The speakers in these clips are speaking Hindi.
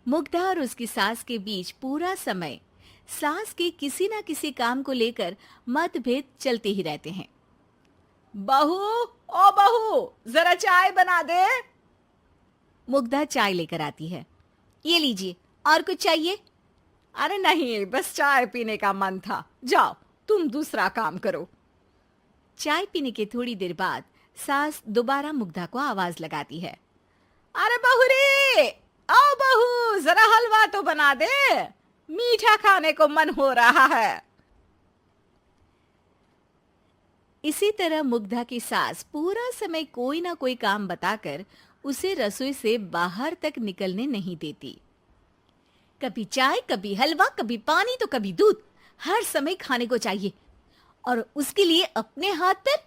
मुग्धा और उसकी सास के बीच पूरा समय सास के किसी न किसी काम को लेकर मतभेद चलते ही रहते हैं। बहू, ओ बहू, जरा चाय बना दे। मुग्धा चाय लेकर आती है। ये लीजिए, और कुछ चाहिए? अरे नहीं, बस चाय पीने का मन था। जाओ, तुम दूसरा काम करो। चाय पीने के थोड़ी देर बाद सास दोबारा मुग्धा को आवाज लगाती है। अरे बहू रे, आओ बहू, जरा हलवा तो बना दे, मीठा खाने को मन हो रहा है। इसी तरह मुग्धा की सास पूरा समय कोई ना कोई काम बताकर उसे रसोई से बाहर तक निकलने नहीं देती। कभी चाय, कभी हलवा, कभी पानी तो कभी दूध, हर समय खाने को चाहिए और उसके लिए अपने हाथ पैर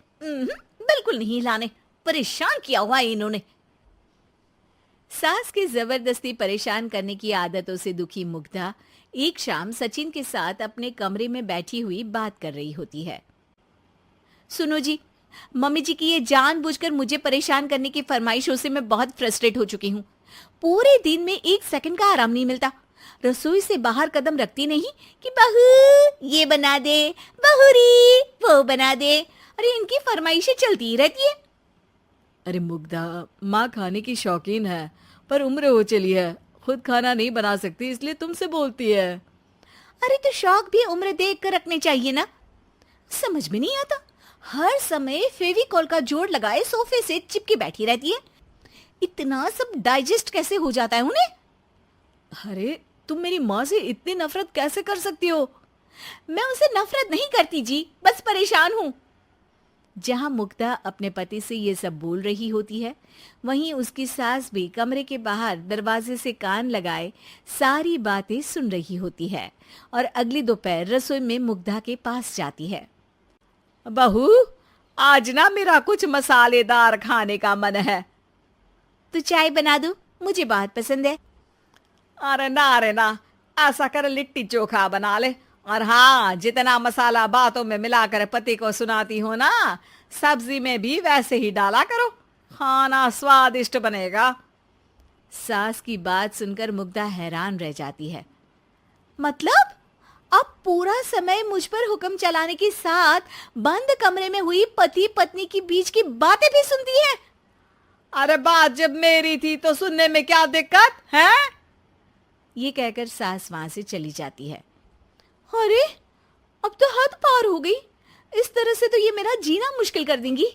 बिल्कुल नहीं हिलाने। परेशान किया हुआ है इन्होंने। सास की जबरदस्ती परेशान करने की आदतों से दुखी मुग्धा एक शाम सचिन के साथ अपने कमरे में बैठी हुई बात कर रही होती है। सुनो जी, मम्मी जी की ये जानबूझकर मुझे परेशान करने की फरमाइशों से मैं बहुत फ्रस्ट्रेट हो चुकी हूँ। पूरे दिन में एक सेकंड का आराम नहीं मिलता। रसोई से बाहर कदम रखती नहीं कि बहू ये बना दे, बहुरी वो बना दे। अरे इनकी फरमाइशें चलती ही रहती है। अरे मुग्धा, माँ खाने की शौकीन है, पर उम्र हो चली है, खुद खाना नहीं बना सकती, इसलिए तुमसे बोलती है। अरे तो शौक भी उम्र देख कर रखने चाहिए ना। समझ में नहीं आता, हर समय फेविकॉल का जोड़ लगाए सोफे से चिपकी बैठी रहती है। इतना सब डाइजेस्ट कैसे हो जाता है उन्हें? अरे तुम मेरी माँ से इतनी नफरत कैसे कर सकती हो? मैं उनसे नफरत नहीं करती जी, बस परेशान हूँ। जहां मुग्धा अपने पति से ये सब बोल रही होती है, वहीं उसकी सास भी कमरे के बाहर दरवाजे से कान लगाए सारी बातें सुन रही होती है और अगली दोपहर रसोई में मुग्धा के पास जाती है। बहू, आज ना मेरा कुछ मसालेदार खाने का मन है। तो चाय बना दूं? मुझे बहुत पसंद है। अरे ना, ऐसा कर लिट्टी चोखा बना ले। और हाँ, जितना मसाला बातों में मिलाकर पति को सुनाती हो ना, सब्जी में भी वैसे ही डाला करो, खाना स्वादिष्ट बनेगा। सास की बात सुनकर मुग्धा हैरान रह जाती है। मतलब अब पूरा समय मुझ पर हुक्म चलाने के साथ बंद कमरे में हुई पति पत्नी की बीच की बातें भी सुनती है? अरे बात जब मेरी थी तो सुनने में क्या दिक्कत है? ये कहकर सास वहां से चली जाती है। अरे अब तो हद पार हो गई। इस तरह से तो ये मेरा जीना मुश्किल कर देंगी।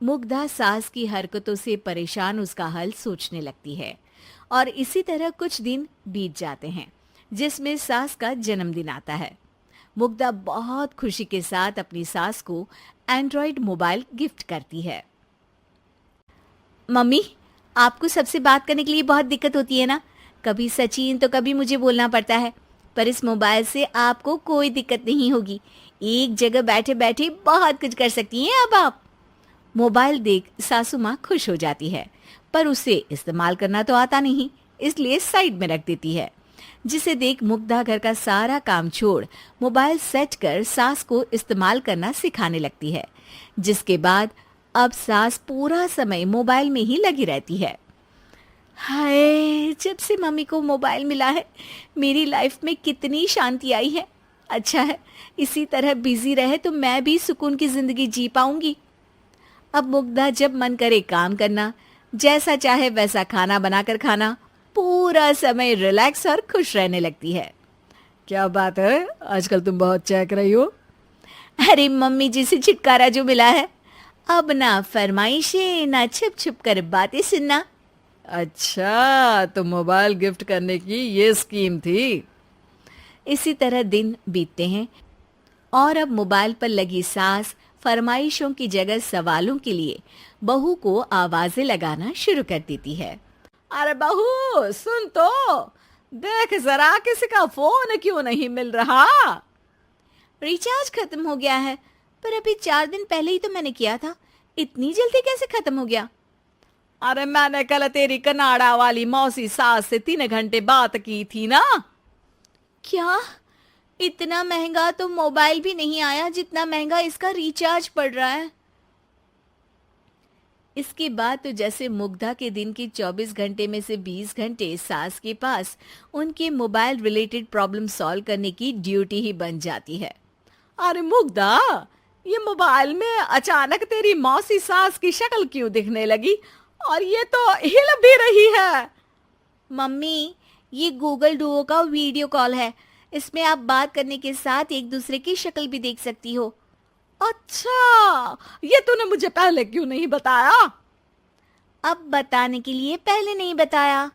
मुग्धा सास की हरकतों से परेशान उसका हल सोचने लगती है और इसी तरह कुछ दिन बीत जाते हैं, जिसमें सास का जन्मदिन आता है। मुग्धा बहुत खुशी के साथ अपनी सास को एंड्रॉयड मोबाइल गिफ्ट करती है। मम्मी, आपको सबसे बात करने के लिए बहुत दिक्कत होती है ना? कभी सचिन तो कभी मुझे बोलना पड़ता है, पर इस मोबाइल से आपको कोई दिक्कत नहीं होगी। एक जगह बैठे बैठे बहुत कुछ कर सकती हैं अब आप। मोबाइल देख सासू माँ खुश हो जाती है, पर उसे इस्तेमाल करना तो आता नहीं, इसलिए साइड में रख देती है। जिसे देख मुग्धा घर का सारा काम छोड़ मोबाइल सेट कर सास को इस्तेमाल करना सिखाने लगती है, जिसके बाद अब सास पूरा समय मोबाइल में ही लगी रहती है। हाय, जब से मम्मी को मोबाइल मिला है मेरी लाइफ में कितनी शांति आई है। अच्छा है, इसी तरह बिजी रहे तो मैं भी सुकून की जिंदगी जी पाऊंगी। अब मुग्धा जब मन करे काम करना, जैसा चाहे वैसा खाना बनाकर खाना, पूरा समय रिलैक्स और खुश रहने लगती है। क्या बात है, आजकल तुम बहुत चहक रही हो। अरे मम्मी जी से छुटकारा जो मिला है, अब ना फरमाइशें ना छुप छुप कर बातें सुनना। अच्छा, तो मोबाइल गिफ्ट करने की ये स्कीम थी। इसी तरह दिन बीतते हैं और अब मोबाइल पर लगी सास फरमाइशों की जगह सवालों के लिए बहू को आवाजें लगाना शुरू कर देती है। अरे बहू सुन तो, देख जरा किसी का फोन क्यों नहीं मिल रहा? रिचार्ज खत्म हो गया है, पर अभी 4 दिन पहले ही तो मैंने किया था। इतनी जल्दी कैसे खत्म हो गया? अरे मैंने कल तेरी कनाडा वाली मौसी सास से 3 घंटे बात की थी ना। क्या? इतना महंगा तो मोबाइल भी नहीं आया जितना महंगा इसका रिचार्ज पड़ रहा है। इसके बाद तो जैसे मुग्धा के दिन के 24 घंटे में से 20 घंटे सास के पास उनके मोबाइल रिलेटेड प्रॉब्लम सॉल्व करने की ड्यूटी ही बन जाती है। अरे मुग्धा, ये मोबाइल में अचानक तेरी मौसी सास की शक्ल क्यों दिखने लगी? और ये तो हिल भी रही है। मम्मी, ये गूगल डुओ का वीडियो कॉल है। इसमें आप बात करने के साथ एक दूसरे की शक्ल भी देख सकती हो। अच्छा, ये तूने मुझे पहले क्यों नहीं बताया? अब बताने के लिए पहले नहीं बताया।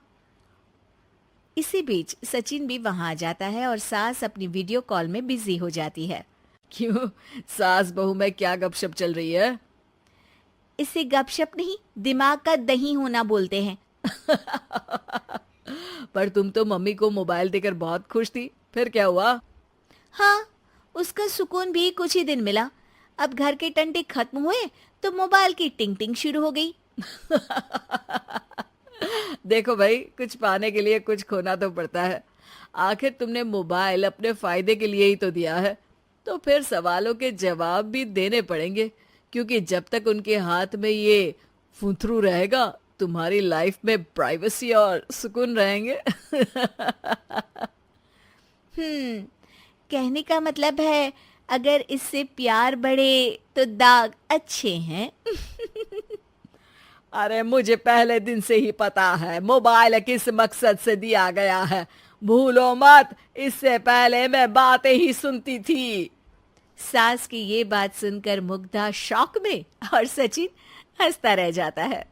इसी बीच सचिन भी वहां आ जाता है और सास अपनी वीडियो कॉल में बिजी हो जाती है। क्यों, सास बहू में क्या गपशप चल रही है? इसे गपशप नहीं, दिमाग का दही होना बोलते हैं। पर तुम तो मम्मी को मोबाइल देकर बहुत खुश थी, फिर क्या हुआ? हाँ, उसका सुकून भी कुछ ही दिन मिला। अब घर के टंटे खत्म हुए तो मोबाइल की टिंग टिंग शुरू हो गई। देखो भाई, कुछ पाने के लिए कुछ खोना तो पड़ता है। आखिर तुमने मोबाइल अपने फायदे के लिए ही तो दिया है, तो फिर सवालों के जवाब भी देने पड़ेंगे, क्योंकि जब तक उनके हाथ में ये फुंथरू रहेगा, तुम्हारी लाइफ में प्राइवेसी और सुकून रहेंगे। कहने का मतलब है अगर इससे प्यार बढ़े तो दाग अच्छे हैं। अरे मुझे पहले दिन से ही पता है मोबाइल किस मकसद से दिया गया है। भूलो मत, इससे पहले मैं बातें ही सुनती थी। सास की ये बात सुनकर मुग्धा शॉक में और सचिन हंसता रह जाता है।